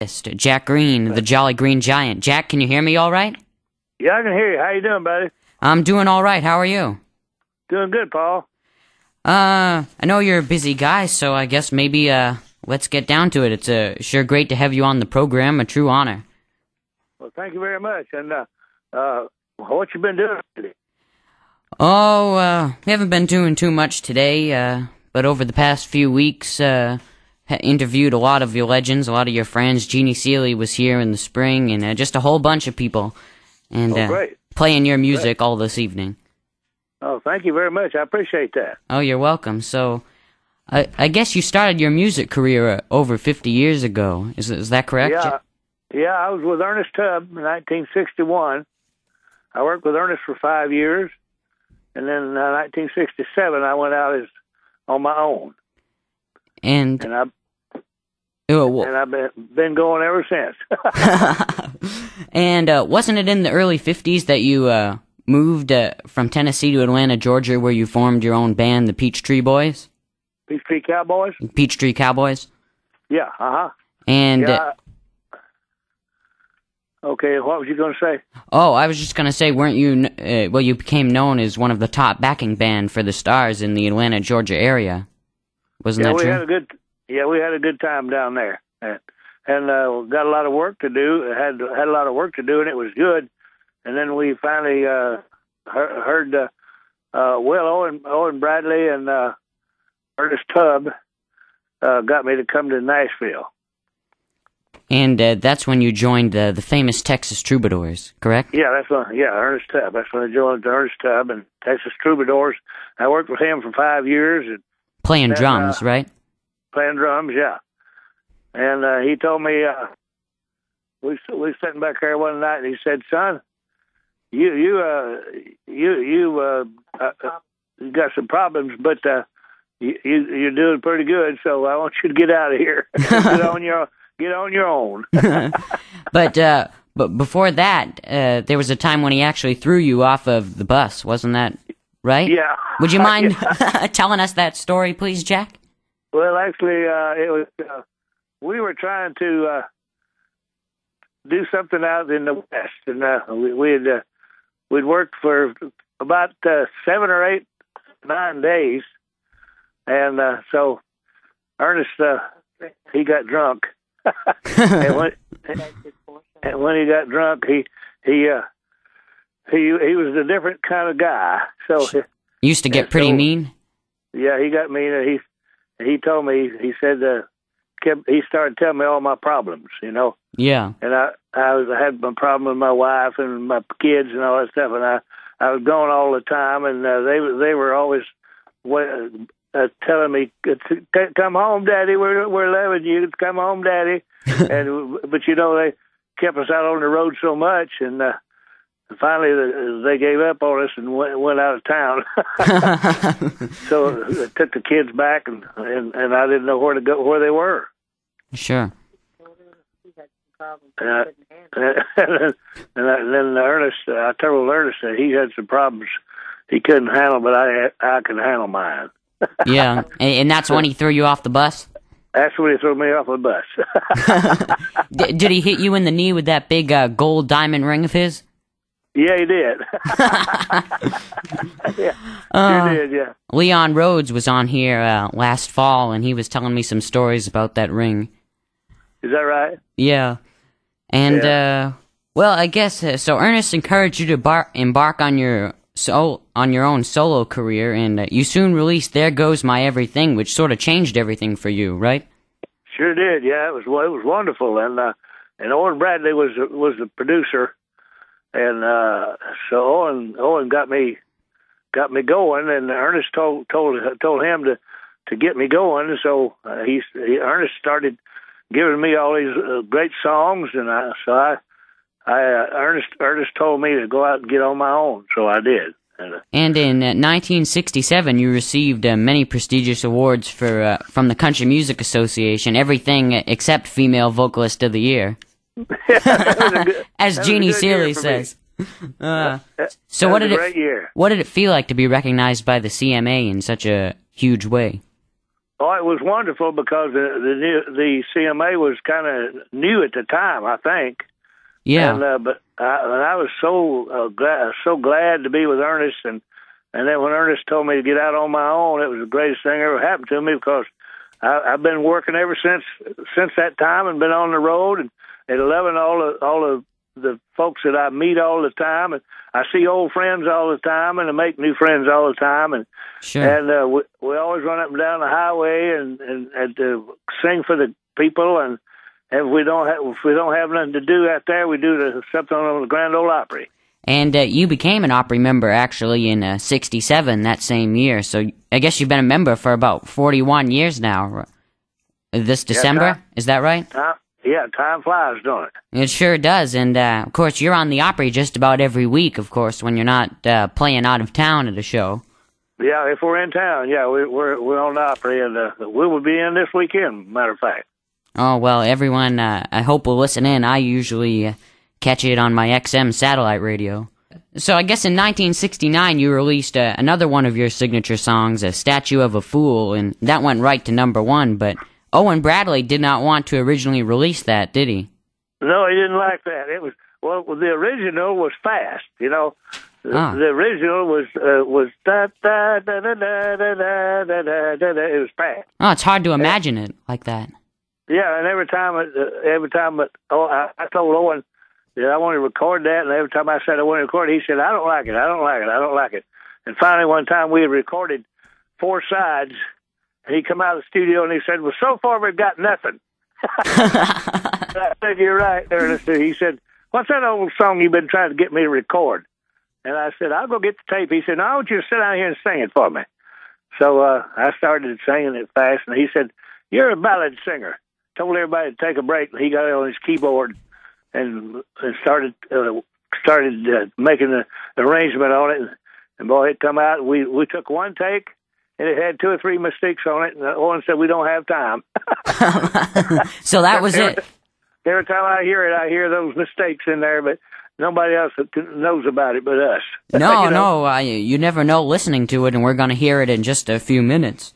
Jack Greene, the Jolly Green Giant. Jack, can you hear me all right? Yeah, I can hear you. How you doing, buddy? I'm doing all right. How are you? Doing good, Paul. I know you're a busy guy, so I guess maybe, let's get down to it. It's sure great to have you on the program. A true honor. Well, thank you very much. And, what you been doing today? Oh, we haven't been doing too much today, but over the past few weeks, interviewed a lot of your legends, a lot of your friends. Jeannie Seely was here in the spring, and just a whole bunch of people. And great. Playing your music all this evening. Oh, thank you very much. I appreciate that. Oh, you're welcome. So, I guess you started your music career over 50 years ago. Is that correct? Yeah, I was with Ernest Tubb in 1961. I worked with Ernest for 5 years, and then in 1967 I went out on my own. And I've been going ever since. And wasn't it in the early 50s that you moved from Tennessee to Atlanta, Georgia, where you formed your own band, the Peachtree Boys? Peachtree Cowboys? Peachtree Cowboys? Yeah, uh-huh. And... okay, what was you going to say? Oh, I was just going to say, weren't you... you became known as one of the top backing band for the Stars in the Atlanta, Georgia area. Wasn't that true? We had a good time down there. And got a lot of work to do. Had a lot of work to do, and it was good. And then we finally heard Owen Bradley and Ernest Tubb got me to come to Nashville. And that's when you joined the famous Texas Troubadours, correct? Yeah, Ernest Tubb. That's when I joined Ernest Tubb and Texas Troubadours. I worked with him for 5 years. And playing drums, right? Playing drums, yeah. And he told me, we sitting back there one night, and he said, "Son, you got some problems, but you're doing pretty good. So I want you to get out of here, get on your own." But before that, there was a time when he actually threw you off of the bus, wasn't that right? Yeah. Would you mind telling us that story, please, Jack? Well, actually, it was. We were trying to do something out in the West, and we'd worked for about 7 or 8, 9 days, and so Ernest he got drunk, and when he got drunk, he was a different kind of guy. So he used to get pretty mean. Yeah, he got mean. He told me. He said. He started telling me all my problems, you know. Yeah. And I had my problem with my wife and my kids and all that stuff, and I was gone all the time, and they were always telling me, "Come home, Daddy. We're loving you. Come home, Daddy." But you know, they kept us out on the road so much, and finally they gave up on us and went out of town. So I took the kids back, and I didn't know where to go, where they were. Sure. And then Ernest, I told Ernest that he had some problems he couldn't handle, but I could handle mine. Yeah, and that's when he threw you off the bus? That's when he threw me off the bus. Did he hit you in the knee with that big gold diamond ring of his? Yeah, he did. Yeah, he did, yeah. Leon Rhodes was on here last fall, and he was telling me some stories about that ring. Is that right? Yeah. And, well, I guess, so Ernest encouraged you to embark on your own solo career, and you soon released There Goes My Everything, which sort of changed everything for you, right? Sure did, yeah. It was wonderful, and Owen Bradley was the producer. And so Owen got me going, and Ernest told him to get me going. And so Ernest started giving me all these great songs, and Ernest told me to go out and get on my own, so I did. And in 1967, you received many prestigious awards from the Country Music Association, everything except Female Vocalist of the Year. As Jeannie Seely says. So what did it feel like to be recognized by the CMA in such a huge way? Oh, it was wonderful because the CMA was kind of new at the time, I think. Yeah. And I was so glad to be with Ernest, and then when Ernest told me to get out on my own, it was the greatest thing ever happened to me because I've been working ever since that time and been on the road and loving all of the folks that I meet all the time, and I see old friends all the time, and I make new friends all the time, and Sure. And we always run up and down the highway and sing for the people, and if we don't have nothing to do out there, we do something on the Grand Ole Opry. And you became an Opry member actually in '67, that same year. So I guess you've been a member for about 41 years now. This December, is that right? Yeah, time flies, don't it? It sure does. And of course, you're on the Opry just about every week. Of course, when you're not playing out of town at a show. Yeah, if we're in town, yeah, we're on the Opry, and we will be in this weekend. Matter of fact. Oh well, everyone. I hope will listen in. I usually catch it on my XM satellite radio. So I guess in 1969 you released another one of your signature songs, "A Statue of a Fool," and that went right to #1. But Owen Bradley did not want to originally release that, did he? No, he didn't like that. It was the original was fast, you know. The original was da da da da da da da da da. It was fast. Oh, it's hard to imagine it like that. Yeah, and every time I told Owen that I want to record that, and every time I said I want to record it, he said, I don't like it. And finally one time we had recorded 4 sides, and he come out of the studio and he said, well, so far we've got nothing. I said, you're right, Ernest. He said, what's that old song you've been trying to get me to record? And I said, I'll go get the tape. He said, no, I want you to sit down here and sing it for me. So I started singing it fast, and he said, you're a ballad singer. Told everybody to take a break, and he got on his keyboard and started making the arrangement on it. And boy, it come out. We took one take, and it had 2 or 3 mistakes on it. And Owen said, we don't have time. So that was it. Every time I hear it, I hear those mistakes in there, but nobody else knows about it but us. No, you never know listening to it, and we're going to hear it in just a few minutes.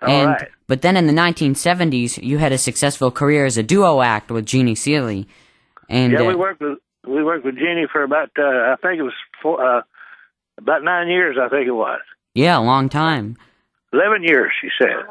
All right. But then in the 1970s, you had a successful career as a duo act with Jeannie Seely. And yeah, we worked with Jeannie for about I think it was about 9 years. I think it was. Yeah, a long time. 11 years, she said.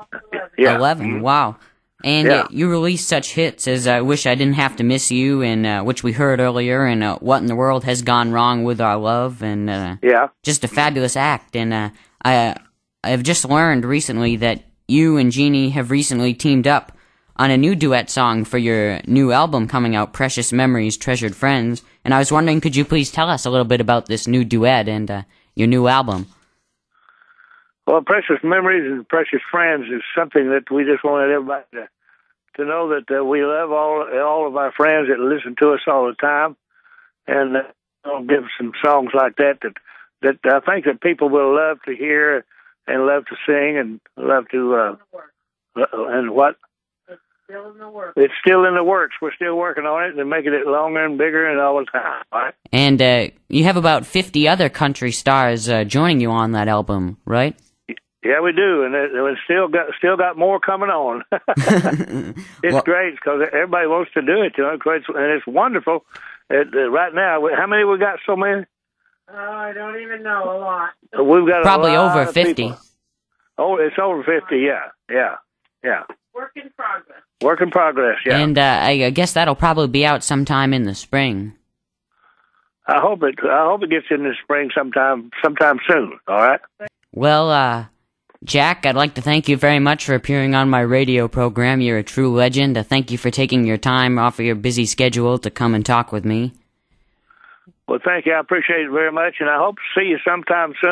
Yeah. 11. Wow. And you released such hits as "I Wish I Didn't Have to Miss You," and which we heard earlier, and "What in the World Has Gone Wrong with Our Love," and just a fabulous act. And I've just learned recently that you and Jeannie have recently teamed up on a new duet song for your new album coming out, "Precious Memories, Treasured Friends." And I was wondering, could you please tell us a little bit about this new duet and your new album? Well, Precious Memories and Precious Friends is something that we just wanted everybody to know that we love all of our friends that listen to us all the time, and I'll give some songs like that I think that people will love to hear and love to sing and love to and what. It's still in the works. It's still in the works. We're still working on it and making it longer and bigger and all the time. Right? And you have about 50 other country stars joining you on that album, right? Yeah, we do, and we still got more coming on. It's great because everybody wants to do it, you know, and it's wonderful. Right now, how many we got? So many? I don't even know. A lot. We've got probably a lot over of 50. People. Oh, it's over 50. Yeah. Work in progress. Work in progress. Yeah. And I guess that'll probably be out sometime in the spring. I hope it gets in the spring sometime soon. All right. Well, Jack, I'd like to thank you very much for appearing on my radio program. You're a true legend. Thank you for taking your time off of your busy schedule to come and talk with me. Well, thank you. I appreciate it very much, and I hope to see you sometime soon.